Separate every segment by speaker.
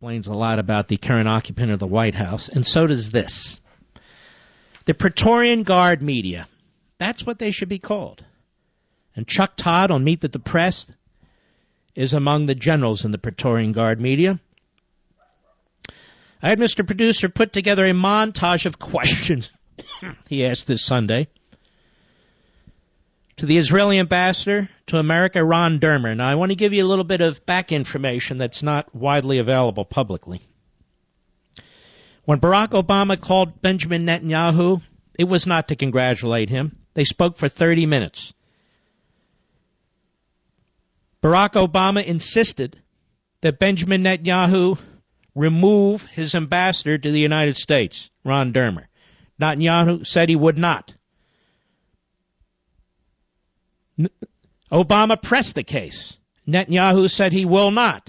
Speaker 1: Explains a lot about the current occupant of the White House, and so does this. The Praetorian Guard media. That's what they should be called. And Chuck Todd on Meet the Depressed is among the generals in the Praetorian Guard media. I had Mr. Producer put together a montage of questions he asked this Sunday to the Israeli ambassador to America, Ron Dermer. Now, I want to give you a little bit of back information that's not widely available publicly. When Barack Obama called Benjamin Netanyahu, it was not to congratulate him. They spoke for 30 minutes. Barack Obama insisted that Benjamin Netanyahu remove his ambassador to the United States, Ron Dermer. Netanyahu said he would not. Obama pressed the case. Netanyahu said he will not.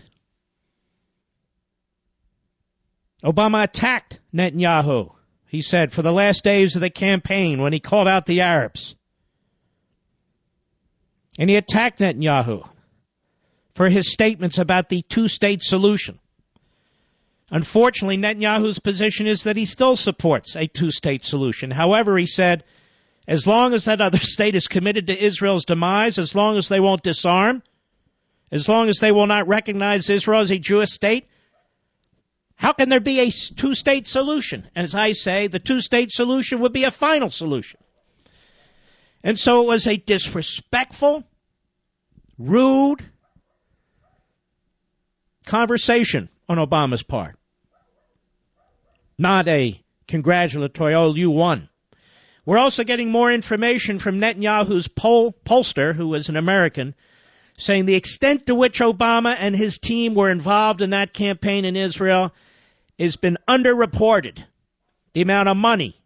Speaker 1: Obama attacked Netanyahu, he said, for the last days of the campaign when he called out the Arabs. And he attacked Netanyahu for his statements about the two-state solution. Unfortunately, Netanyahu's position is that he still supports a two-state solution. However, he said, as long as that other state is committed to Israel's demise, as long as they won't disarm, as long as they will not recognize Israel as a Jewish state, how can there be a two-state solution? And as I say, the two-state solution would be a final solution. And so it was a disrespectful, rude conversation on Obama's part. Not a congratulatory, oh, you won. We're also getting more information from Netanyahu's pollster, who was an American, saying the extent to which Obama and his team were involved in that campaign in Israel has been underreported. The amount of money,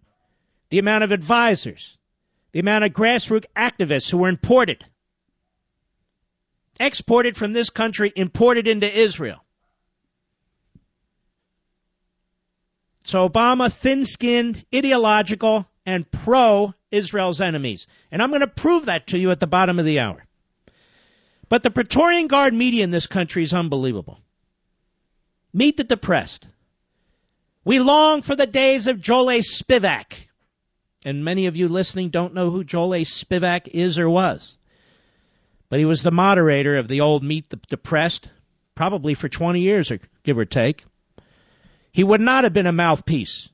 Speaker 1: the amount of advisors, the amount of grassroots activists who were exported from this country, imported into Israel. So Obama, thin-skinned, ideological, and pro-Israel's enemies. And I'm going to prove that to you at the bottom of the hour. But the Praetorian Guard media in this country is unbelievable. Meet the Depressed. We long for the days of Joel Spivak. And many of you listening don't know who Joel Spivak is or was. But he was the moderator of the old Meet the Depressed, probably for 20 years, or give or take. He would not have been a mouthpiece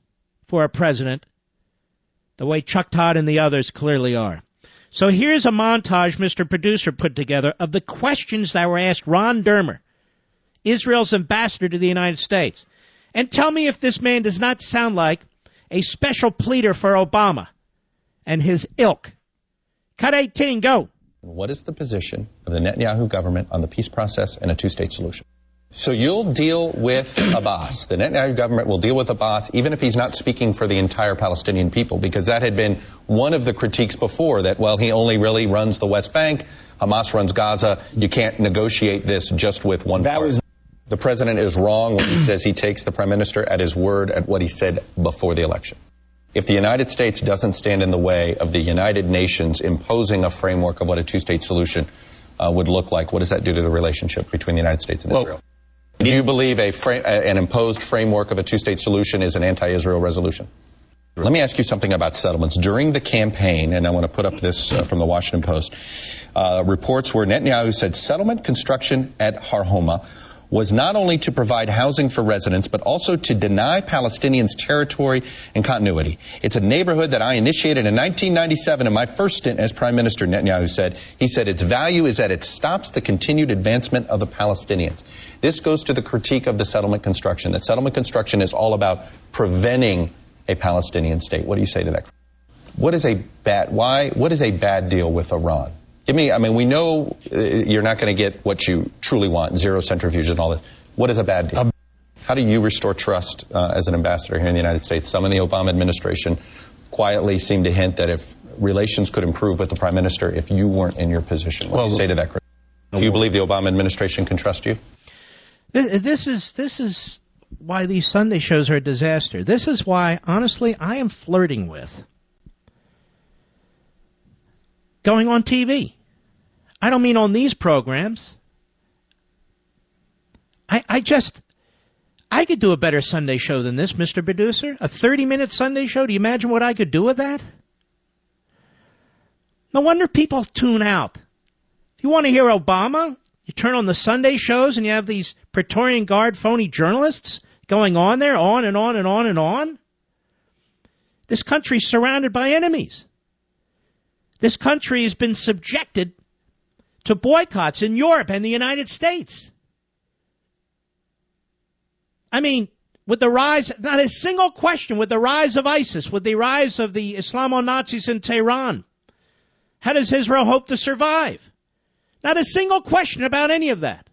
Speaker 1: for a president the way Chuck Todd and the others clearly are. So here's a montage Mr. Producer put together of the questions that were asked Ron Dermer, Israel's ambassador to the United States. And tell me if this man does not sound like a special pleader for Obama and his ilk. Cut 18, go.
Speaker 2: What is the position of the Netanyahu government on the peace process and a two-state solution? So you'll deal with Abbas. The Netanyahu government will deal with Abbas, even if he's not speaking for the entire Palestinian people, because that had been one of the critiques before, that, well, he only really runs the West Bank, Hamas runs Gaza, you can't negotiate this just with one party. The president is wrong when he says he takes the prime minister at his word at what he said before the election. If the United States doesn't stand in the way of the United Nations imposing a framework of what a two-state solution would look like, what does that do to the relationship between the United States and Israel? Do you believe an imposed framework of a two-state solution is an anti-Israel resolution? Let me ask you something about settlements. During the campaign, and I want to put up this from the Washington Post, reports where Netanyahu said settlement construction at Har Homa was not only to provide housing for residents, but also to deny Palestinians territory and continuity. It's a neighborhood that I initiated in 1997 in my first stint as Prime Minister, Netanyahu said. He said its value is that it stops the continued advancement of the Palestinians. This goes to the critique of the settlement construction, that settlement construction is all about preventing a Palestinian state. What do you say to that? What is a bad deal with Iran? We know you're not going to get what you truly want, zero centrifuge and all this. What is a bad deal? How do you restore trust as an ambassador here in the United States? Some in the Obama administration quietly seem to hint that if relations could improve with the prime minister if you weren't in your position. What do you say to that, Chris? Do you believe the Obama administration can trust you?
Speaker 1: This is why these Sunday shows are a disaster. This is why, honestly, I am flirting with going on TV. I don't mean on these programs. I I could do a better Sunday show than this, Mr. Producer. A 30-minute Sunday show. Do you imagine what I could do with that? No wonder people tune out. If you want to hear Obama, you turn on the Sunday shows and you have these Praetorian Guard phony journalists going on there, on and on and on and on. This country's surrounded by enemies. This country has been subjected to boycotts in Europe and the United States. I mean, with the rise, not a single question, with the rise of ISIS, with the rise of the Islamo-Nazis in Tehran, how does Israel hope to survive? Not a single question about any of that.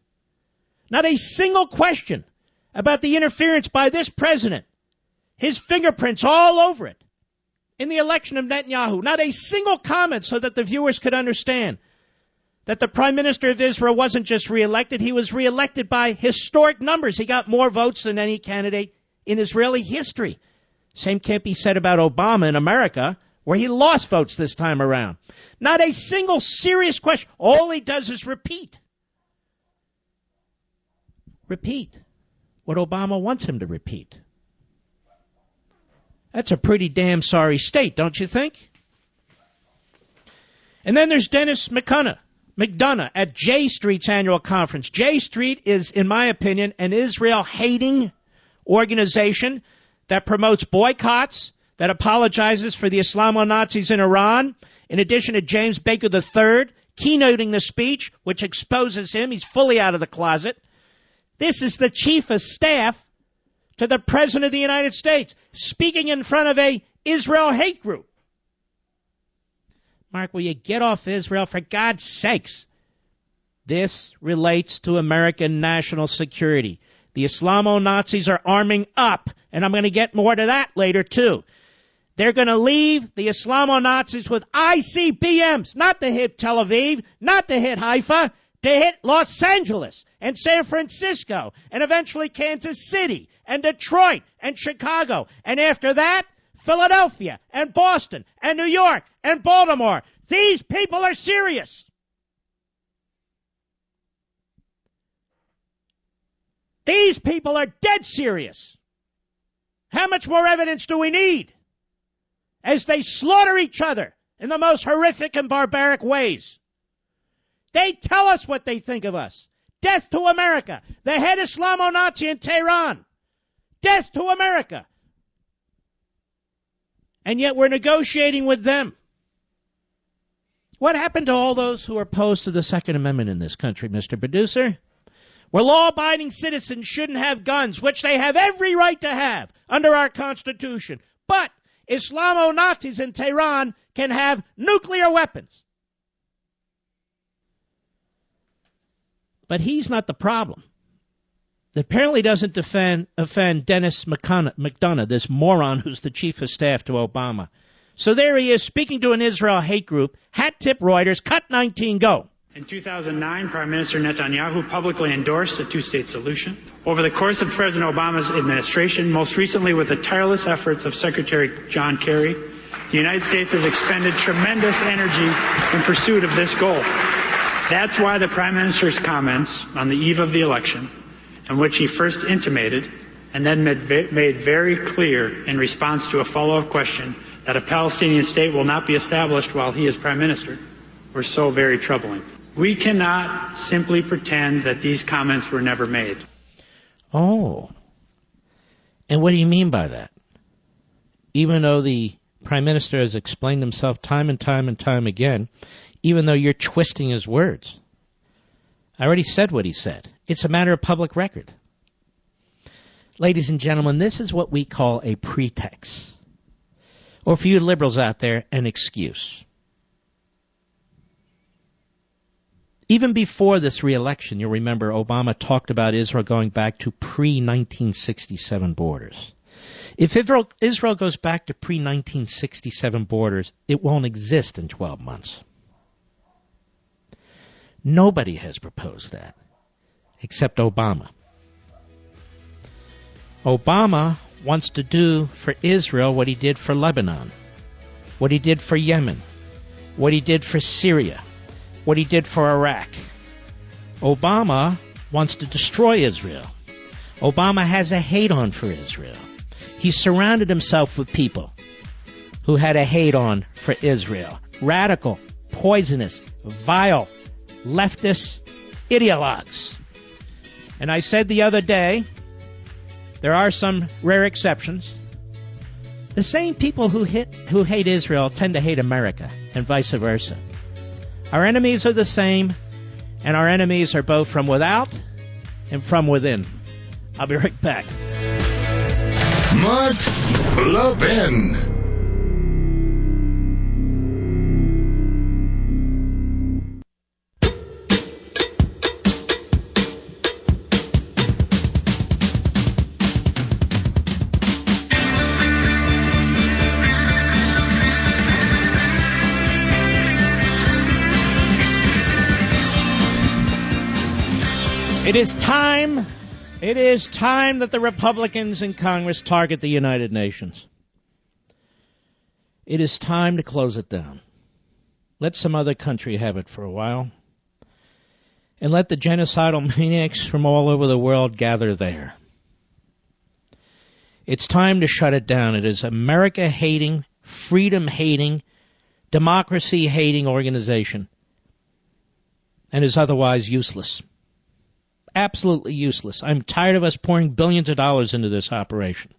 Speaker 1: Not a single question about the interference by this president, his fingerprints all over it, in the election of Netanyahu. Not a single comment so that the viewers could understand that the Prime Minister of Israel wasn't just reelected, he was reelected by historic numbers. He got more votes than any candidate in Israeli history. Same can't be said about Obama in America, where he lost votes this time around. Not a single serious question. All he does is repeat. Repeat what Obama wants him to repeat. That's a pretty damn sorry state, don't you think? And then there's Dennis McDonough at J Street's annual conference. J Street is, in my opinion, an Israel-hating organization that promotes boycotts, that apologizes for the Islamo-Nazis in Iran, in addition to James Baker III keynoting the speech, which exposes him. He's fully out of the closet. This is the chief of staff to the President of the United States, speaking in front of a Israel hate group. Mark, will you get off Israel? For God's sakes. This relates to American national security. The Islamo-Nazis are arming up, and I'm going to get more to that later, too. They're going to leave the Islamo-Nazis with ICBMs, not to hit Tel Aviv, not to hit Haifa, to hit Los Angeles and San Francisco, and eventually Kansas City, and Detroit, and Chicago. And after that, Philadelphia, and Boston, and New York, and Baltimore. These people are serious. These people are dead serious. How much more evidence do we need? As they slaughter each other in the most horrific and barbaric ways. They tell us what they think of us. Death to America. The head Islamo-Nazi in Tehran. Death to America. And yet we're negotiating with them. What happened to all those who are opposed to the Second Amendment in this country, Mr. Producer? Where law-abiding citizens shouldn't have guns, which they have every right to have under our Constitution. But Islamo-Nazis in Tehran can have nuclear weapons. But he's not the problem. That apparently doesn't offend Dennis McDonough, this moron who's the chief of staff to Obama. So there he is, speaking to an Israel hate group. Hat tip Reuters, cut 19, go.
Speaker 3: In 2009, Prime Minister Netanyahu publicly endorsed a two-state solution. Over the course of President Obama's administration, most recently with the tireless efforts of Secretary John Kerry, the United States has expended tremendous energy in pursuit of this goal. That's why the Prime Minister's comments on the eve of the election, in which he first intimated and then made very clear in response to a follow-up question that a Palestinian state will not be established while he is Prime Minister, were so very troubling. We cannot simply pretend that these comments were never made.
Speaker 1: Oh. And what do you mean by that? Even though the Prime Minister has explained himself time and time and time again, even though you're twisting his words. I already said what he said. It's a matter of public record. Ladies and gentlemen, this is what we call a pretext. Or for you liberals out there, an excuse. Even before this re-election, you'll remember Obama talked about Israel going back to pre-1967 borders. If Israel goes back to pre-1967 borders, it won't exist in 12 months. Nobody has proposed that, except Obama. Obama wants to do for Israel what he did for Lebanon, what he did for Yemen, what he did for Syria, what he did for Iraq. Obama wants to destroy Israel. Obama has a hate-on for Israel. He surrounded himself with people who had a hate-on for Israel. Radical, poisonous, vile, leftist ideologues. And I said the other day, there are some rare exceptions. The same people who hate Israel tend to hate America, and vice versa. Our enemies are the same, and our enemies are both from without and from within. I'll be right back.
Speaker 4: Mark Levin.
Speaker 1: It is time that the Republicans in Congress target the United Nations. It is time to close it down. Let some other country have it for a while. And let the genocidal maniacs from all over the world gather there. It's time to shut it down. It is America-hating, freedom-hating, democracy-hating organization. And is otherwise useless. Absolutely useless. I'm tired of us pouring billions of dollars into this operation.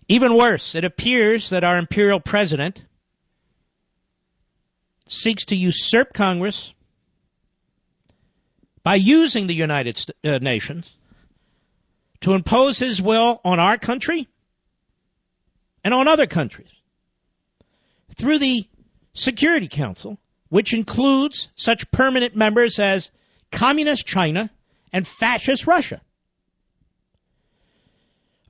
Speaker 1: Even worse, it appears that our imperial president seeks to usurp Congress by using the United Nations to impose his will on our country and on other countries through the Security Council, which includes such permanent members as Communist China and Fascist Russia.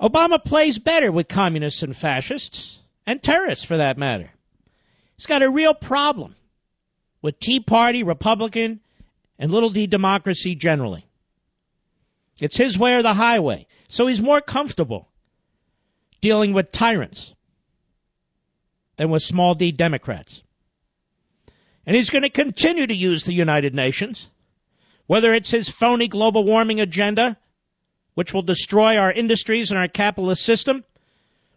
Speaker 1: Obama plays better with communists and fascists, and terrorists for that matter. He's got a real problem with Tea Party, Republican, and little d democracy generally. It's his way or the highway, so he's more comfortable dealing with tyrants than with small d Democrats. And he's going to continue to use the United Nations, whether it's his phony global warming agenda, which will destroy our industries and our capitalist system,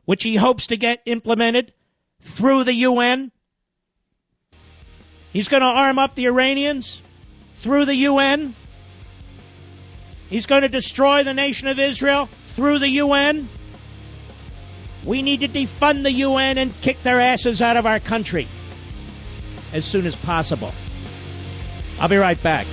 Speaker 1: which he hopes to get implemented through the UN. He's going to arm up the Iranians through the UN. He's going to destroy the nation of Israel through the UN. We need to defund the UN and kick their asses out of our country as soon as possible. I'll be right back.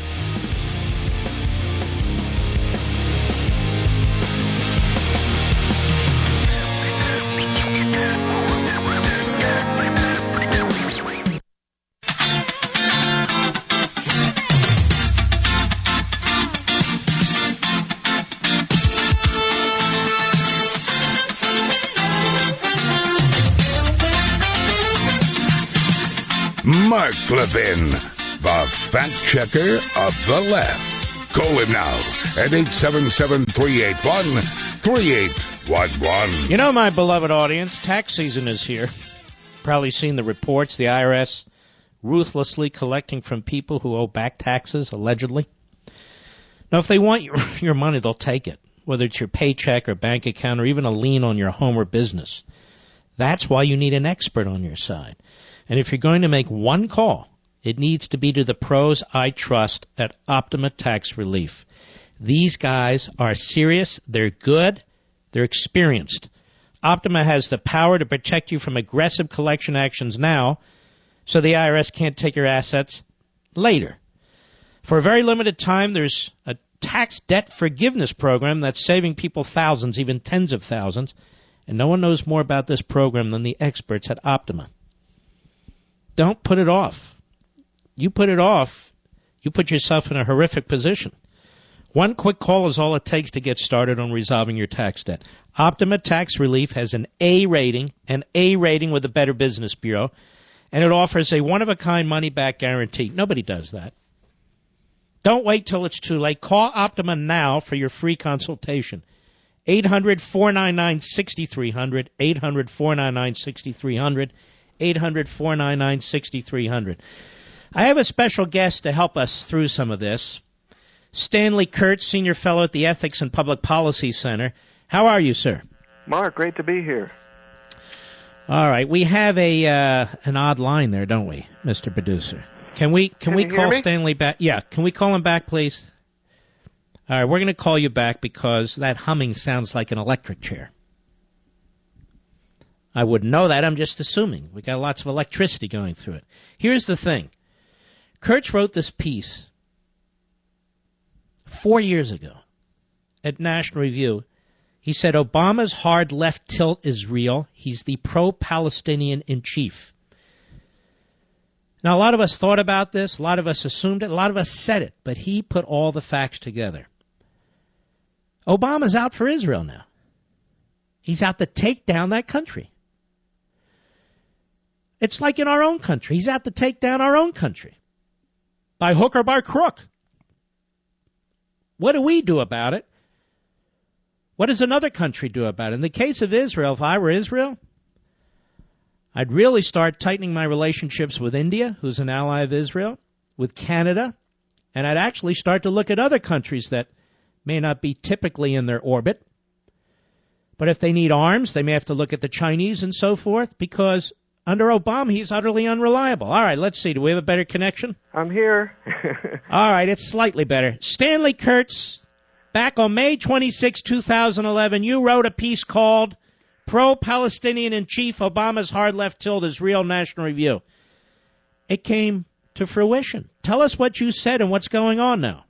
Speaker 4: Mark Levin, the fact checker of the left. Call him now at 877-381-3811.
Speaker 1: You know, my beloved audience, tax season is here. Probably seen the reports, the IRS ruthlessly collecting from people who owe back taxes, allegedly. Now, if they want your money, they'll take it, whether it's your paycheck or bank account or even a lien on your home or business. That's why you need an expert on your side. And if you're going to make one call, it needs to be to the pros I trust at Optima Tax Relief. These guys are serious, they're good, they're experienced. Optima has the power to protect you from aggressive collection actions now, so the IRS can't take your assets later. For a very limited time, there's a tax debt forgiveness program that's saving people thousands, even tens of thousands, and no one knows more about this program than the experts at Optima. Don't put it off. You put it off, you put yourself in a horrific position. One quick call is all it takes to get started on resolving your tax debt. Optima Tax Relief has an A rating with the Better Business Bureau, and it offers a one-of-a-kind money-back guarantee. Nobody does that. Don't wait till it's too late. Call Optima now for your free consultation. 800-499-6300, 800-499-6300, 800-499-6300. I have a special guest to help us through some of this. Stanley Kurtz, Senior Fellow at the Ethics and Public Policy Center. How are you, sir?
Speaker 5: Mark, great to be here.
Speaker 1: All right. We have an odd line there, don't we, Mr. Producer? Can we call Stanley back? Yeah. Can we call him back, please? All right. We're going to call you back because that humming sounds like an electric chair. I wouldn't know that. I'm just assuming. We got lots of electricity going through it. Here's the thing. Kurtz wrote this piece 4 years ago at National Review. He said Obama's hard left tilt is real. He's the pro-Palestinian in chief. Now, a lot of us thought about this. A lot of us assumed it. A lot of us said it. But he put all the facts together. Obama's out for Israel now. He's out to take down that country. It's like in our own country. He's out to take down our own country. By hook or by crook. What do we do about it? What does another country do about it? In the case of Israel, if I were Israel, I'd really start tightening my relationships with India, who's an ally of Israel, with Canada, and I'd actually start to look at other countries that may not be typically in their orbit. But if they need arms, they may have to look at the Chinese and so forth, because under Obama, he's utterly unreliable. All right, let's see. Do we have a better connection?
Speaker 5: I'm here.
Speaker 1: All right, it's slightly better. Stanley Kurtz, back on May 26, 2011, you wrote a piece called Pro-Palestinian in Chief, Obama's Hard Left Tilt is Real, National Review. It came to fruition. Tell us what you said and what's going on now.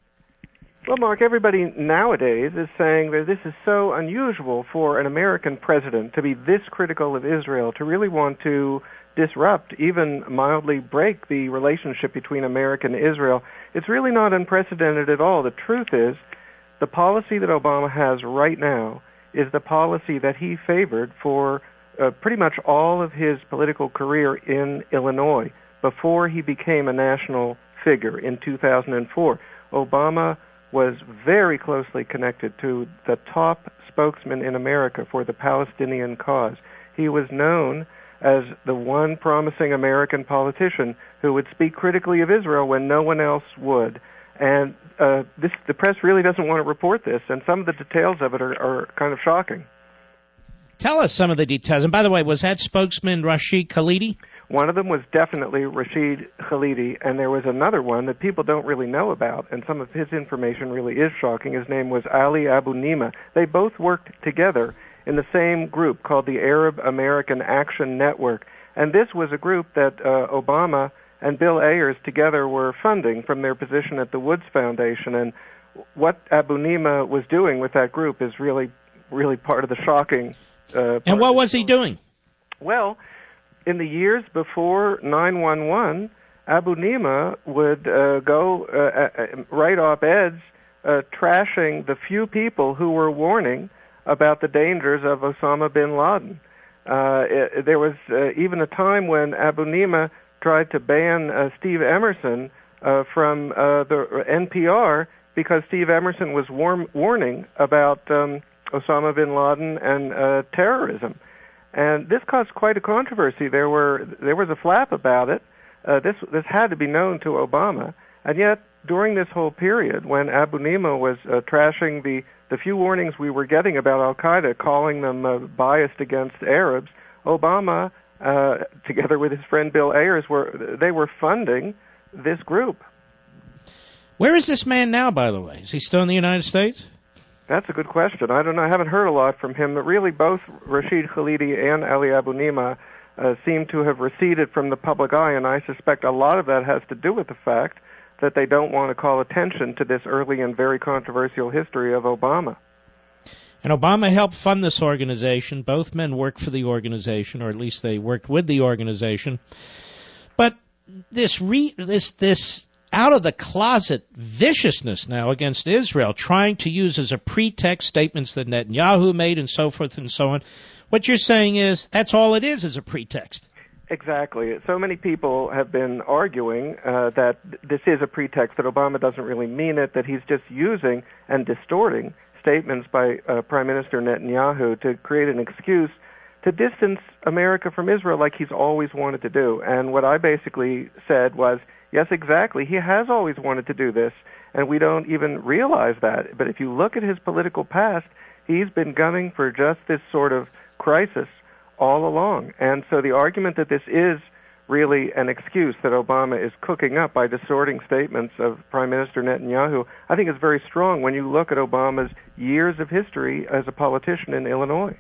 Speaker 5: Well, Mark, everybody nowadays is saying that this is so unusual for an American president to be this critical of Israel, to really want to disrupt, even mildly break the relationship between America and Israel. It's really not unprecedented at all. The truth is, the policy that Obama has right now is the policy that he favored for pretty much all of his political career in Illinois before he became a national figure in 2004. Obama was very closely connected to the top spokesman in America for the Palestinian cause. He was known as the one promising American politician who would speak critically of Israel when no one else would. And the press really doesn't want to report this, and some of the details of it are kind of shocking.
Speaker 1: Tell us some of the details. And by the way, was that spokesman Rashid Khalidi?
Speaker 5: One of them was definitely Rashid Khalidi, and there was another one that people don't really know about, and some of his information really is shocking. His name was Ali Abu Nima. They both worked together in the same group called the Arab American Action Network, and this was a group that Obama and Bill Ayers together were funding from their position at the Woods Foundation, and what Abu Nima was doing with that group is really part of the shocking
Speaker 1: And what was he doing?
Speaker 5: Well, in the years before 9/11, Abu Nima would write op-eds trashing the few people who were warning about the dangers of Osama bin Laden. There was even a time when Abu Nima tried to ban Steve Emerson from the NPR because Steve Emerson was warning about Osama bin Laden and terrorism. And this caused quite a controversy. There was a flap about it. This had to be known to Obama. And yet, during this whole period, when Abu Nima was trashing the few warnings we were getting about al-Qaeda, calling them biased against Arabs, Obama, together with his friend Bill Ayers, were funding this group.
Speaker 1: Where is this man now, by the way? Is he still in the United States?
Speaker 5: That's a good question. I don't know. I haven't heard a lot from him. But really, both Rashid Khalidi and Ali Abu Nima seem to have receded from the public eye, and I suspect a lot of that has to do with the fact that they don't want to call attention to this early and very controversial history of Obama.
Speaker 1: And Obama helped fund this organization. Both men worked for the organization, or at least they worked with the organization. But this out-of-the-closet viciousness now against Israel, trying to use as a pretext statements that Netanyahu made and so forth and so on, what you're saying is that's all it is a pretext.
Speaker 5: Exactly. So many people have been arguing that this is a pretext, that Obama doesn't really mean it, that he's just using and distorting statements by Prime Minister Netanyahu to create an excuse to distance America from Israel like he's always wanted to do. And what I basically said was, Yes, exactly. He has always wanted to do this, and we don't even realize that. But if you look at his political past, he's been gunning for just this sort of crisis all along. And so the argument that this is really an excuse that Obama is cooking up by distorting statements of Prime Minister Netanyahu, I think is very strong when you look at Obama's years of history as a politician in Illinois.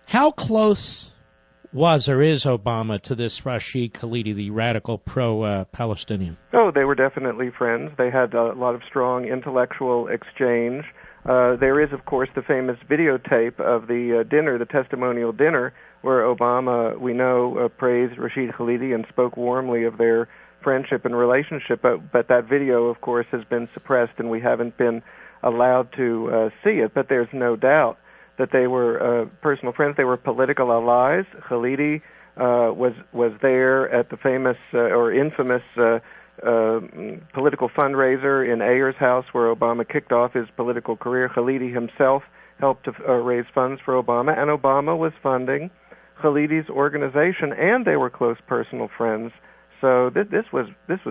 Speaker 1: How close was or is Obama to this Rashid Khalidi, the radical pro-Palestinian?
Speaker 5: Oh, they were definitely friends. They had a lot of strong intellectual exchange. There is, of course, the famous videotape of the dinner, the testimonial dinner, where Obama, we know, praised Rashid Khalidi and spoke warmly of their friendship and relationship. But that video, of course, has been suppressed, and we haven't been allowed to see it. But there's no doubt that they were personal friends. They were political allies. Khalidi was there at the famous or infamous political fundraiser in Ayer's house where Obama kicked off his political career. Khalidi himself helped to raise funds for Obama, and Obama was funding Khalidi's organization, and they were close personal friends. So this was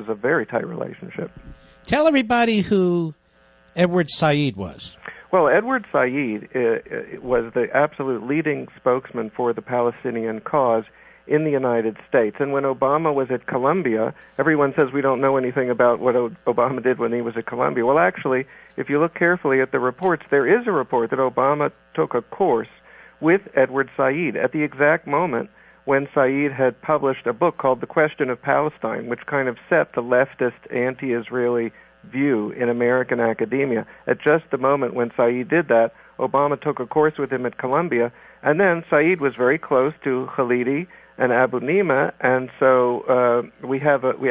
Speaker 5: a very tight relationship.
Speaker 1: Tell everybody who Edward Said was.
Speaker 5: Well, Edward Said was the absolute leading spokesman for the Palestinian cause in the United States. And when Obama was at Columbia, everyone says we don't know anything about what Obama did when he was at Columbia. Well, actually, if you look carefully at the reports, there is a report that Obama took a course with Edward Said at the exact moment when Said had published a book called The Question of Palestine, which kind of set the leftist anti-Israeli view in American academia. At just the moment when Said did that, Obama took a course with him at Columbia, and then Said was very close to Khalidi and Abu Nima, and so we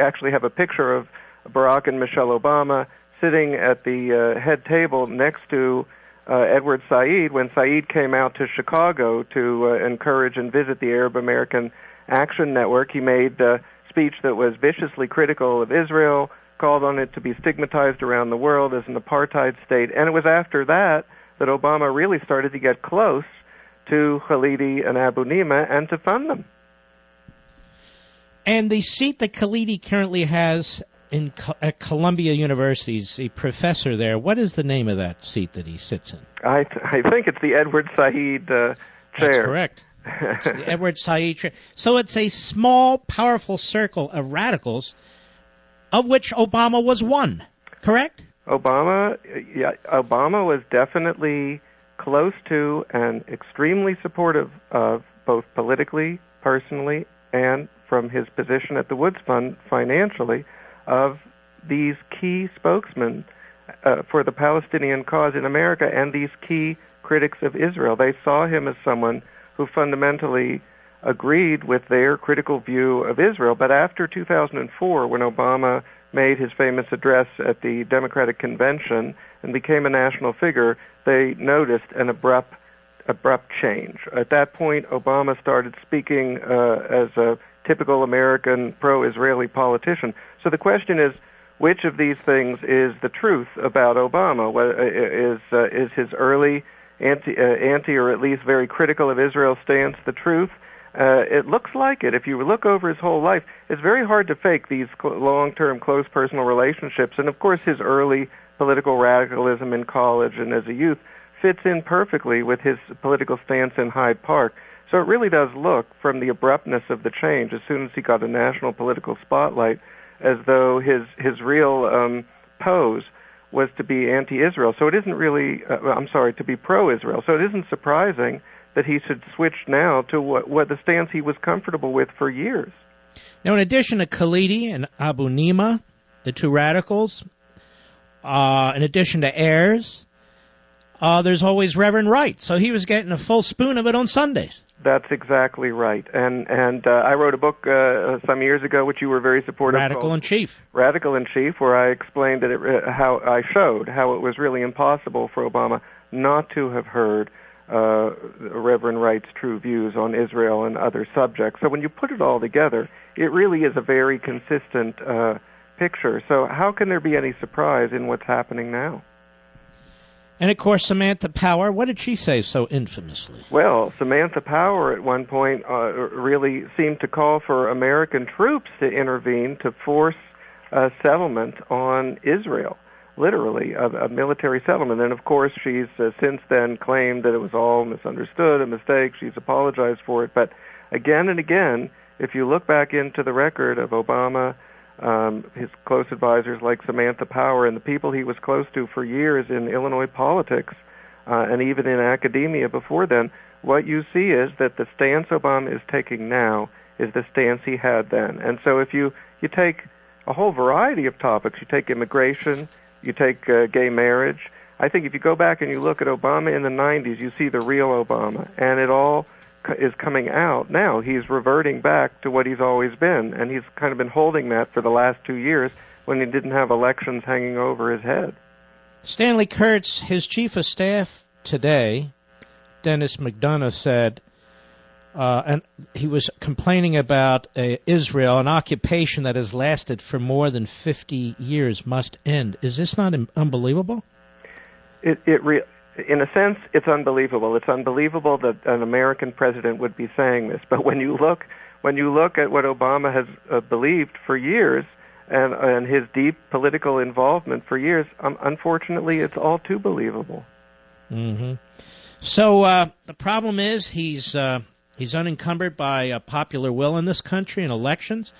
Speaker 5: actually have a picture of Barack and Michelle Obama sitting at the head table next to Edward Said when Said came out to Chicago to encourage and visit the Arab American Action Network. He made a speech that was viciously critical of Israel, called on it to be stigmatized around the world as an apartheid state, and it was after that that Obama really started to get close to Khalidi and Abu Nima and to fund them.
Speaker 1: And the seat that Khalidi currently has at Columbia University, he's a professor there. What is the name of that seat that he sits in?
Speaker 5: I think it's the Edward Said chair.
Speaker 1: That's correct. It's the Edward Said chair. So it's a small, powerful circle of radicals, of which Obama was one, correct?
Speaker 5: Obama was definitely close to and extremely supportive of, both politically, personally, and from his position at the Woods Fund financially, of these key spokesmen for the Palestinian cause in America and these key critics of Israel. They saw him as someone who fundamentally agreed with their critical view of Israel. But after 2004, when Obama made his famous address at the Democratic Convention and became a national figure, they noticed an abrupt change. At that point, Obama started speaking as a typical American pro-Israeli politician. So the question is, which of these things is the truth about Obama? Is his early anti or at least very critical of Israel stance the truth? It looks like it. If you look over his whole life, it's very hard to fake these long-term, close personal relationships. And, of course, his early political radicalism in college and as a youth fits in perfectly with his political stance in Hyde Park. So it really does look, from the abruptness of the change, as soon as he got a national political spotlight, as though his real pose was to be anti-Israel. So it isn't really, to be pro-Israel. So it isn't surprising that he should switch now to what the stance he was comfortable with for years.
Speaker 1: Now, in addition to Khalidi and Abu Nima, the two radicals, in addition to Ayers, there's always Reverend Wright. So he was getting a full spoon of it on Sundays.
Speaker 5: That's exactly right. And I wrote a book some years ago, which you were very supportive of.
Speaker 1: Radical in Chief,
Speaker 5: where I explained that how I showed how it was really impossible for Obama not to have heard Reverend Wright's true views on Israel and other subjects. So when you put it all together, it really is a very consistent picture. So how can there be any surprise in what's happening now?
Speaker 1: And, of course, Samantha Power, what did she say so infamously?
Speaker 5: Well, Samantha Power at one point really seemed to call for American troops to intervene to force a settlement on Israel, literally, a military settlement. And, of course, she's since then claimed that it was all misunderstood, a mistake. She's apologized for it. But again and again, if you look back into the record of Obama, his close advisors like Samantha Power and the people he was close to for years in Illinois politics and even in academia before then, what you see is that the stance Obama is taking now is the stance he had then. And so if you take a whole variety of topics, you take immigration, you take gay marriage, I think if you go back and you look at Obama in the 90s, you see the real Obama, and it all is coming out now. He's reverting back to what he's always been, and he's kind of been holding that for the last 2 years when he didn't have elections hanging over his head.
Speaker 1: Stanley Kurtz, his chief of staff today, Dennis McDonough, said, and he was complaining about Israel, an occupation that has lasted for more than 50 years must end. Is this not unbelievable? In a sense, it's unbelievable. It's unbelievable that an American president would be saying this. But when you look at what Obama has believed for years and his deep political involvement for years, unfortunately, it's all too believable. Mm-hmm. So the problem is he's unencumbered by popular will in this country in elections.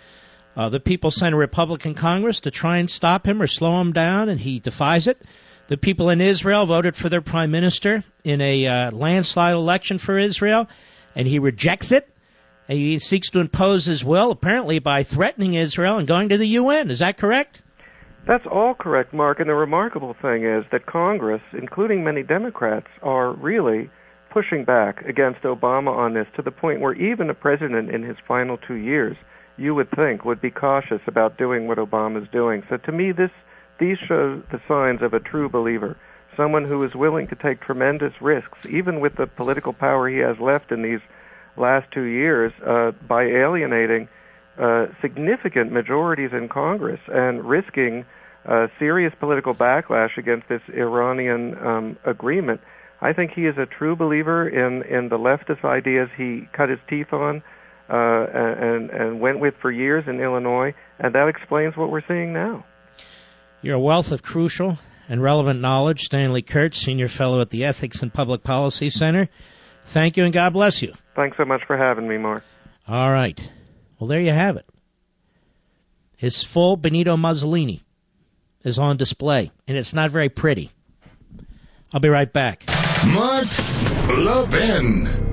Speaker 1: The people sent a Republican Congress to try and stop him or slow him down, and he defies it. The people in Israel voted for their prime minister in a landslide election for Israel, and he rejects it. And he seeks to impose his will, apparently by threatening Israel and going to the UN. Is that correct?
Speaker 5: That's all correct, Mark. And the remarkable thing is that Congress, including many Democrats, are really pushing back against Obama on this to the point where even a president in his final 2 years, you would think, would be cautious about doing what Obama's doing. So to me, these show the signs of a true believer, someone who is willing to take tremendous risks, even with the political power he has left in these last 2 years, by alienating significant majorities in Congress and risking serious political backlash against this Iranian agreement. I think he is a true believer in the leftist ideas he cut his teeth on and went with for years in Illinois, and that explains what we're seeing now.
Speaker 1: You're a wealth of crucial and relevant knowledge. Stanley Kurtz, Senior Fellow at the Ethics and Public Policy Center. Thank you, and God bless you.
Speaker 5: Thanks so much for having me, Mark.
Speaker 1: All right. Well, there you have it. His full Benito Mussolini is on display, and it's not very pretty. I'll be right back.
Speaker 4: Mark Levin.